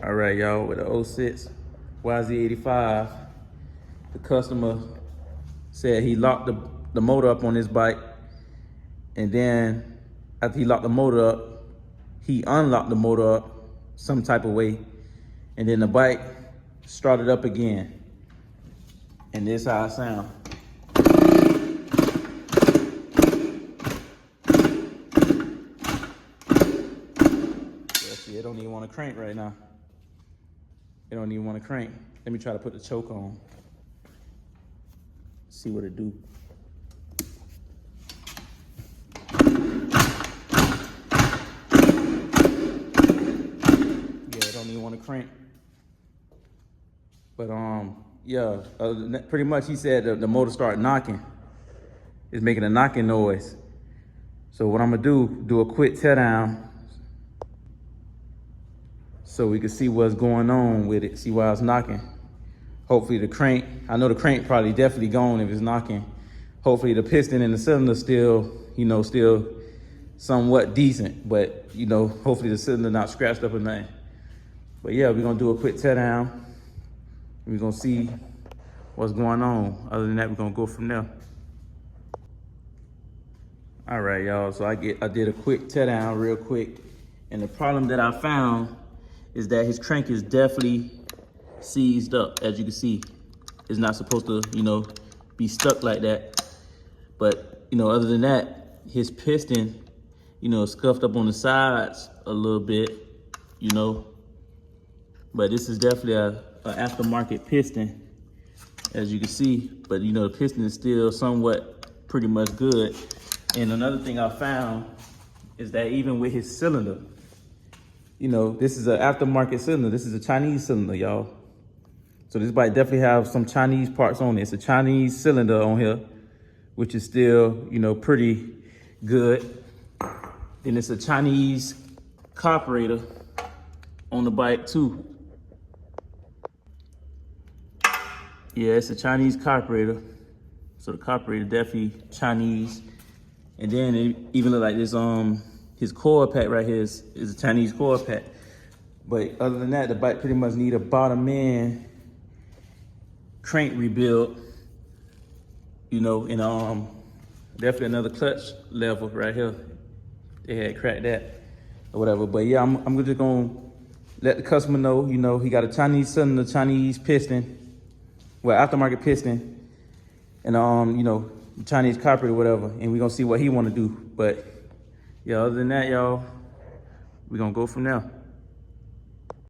All right, y'all, with the 06 Yz85, the customer said he locked the motor up on his bike, and then after he locked the motor up, he unlocked the motor up some type of way, and then the bike started up again. And this is how it sounds. Yeah, see, it don't even want to crank right now. It don't even want to crank. Let me try to put the choke on. See what it do. Yeah, it don't even want to crank. But yeah, pretty much he said the motor started knocking. It's making a knocking noise. So what I'm gonna do a quick teardown so we can see what's going on with it, see why it's knocking. Hopefully the crank, I know the crank probably definitely gone if it's knocking. Hopefully the piston and the cylinder still, still somewhat decent, but hopefully the cylinder not scratched up or nothing. But yeah, we're gonna do a quick teardown. We're gonna see what's going on. Other than that, we're gonna go from there. All right, y'all, so I did a quick teardown real quick. And the problem that I found is that his crank is definitely seized up. As you can see, it's not supposed to, be stuck like that. But, other than that, his piston, scuffed up on the sides a little bit, But this is definitely a aftermarket piston, as you can see. But, the piston is still somewhat pretty much good. And another thing I found is that even with his cylinder, this is an aftermarket cylinder. This is a Chinese cylinder, y'all. So this bike definitely have some Chinese parts on it. It's a Chinese cylinder on here, which is still, pretty good. Then it's a Chinese carburetor on the bike too. Yeah, it's a Chinese carburetor. So the carburetor definitely Chinese. And then it even look like this, his core pack right here is a Chinese core pack. But other than that, the bike pretty much need a bottom end crank rebuild, and definitely another clutch level right here. They had cracked that or whatever. But yeah, I'm just gonna let the customer know, he got a Chinese cylinder, Chinese piston, well, aftermarket piston, and Chinese carburetor or whatever, and we're gonna see what he wanna do. But yeah, other than that, y'all, we're gonna go from there.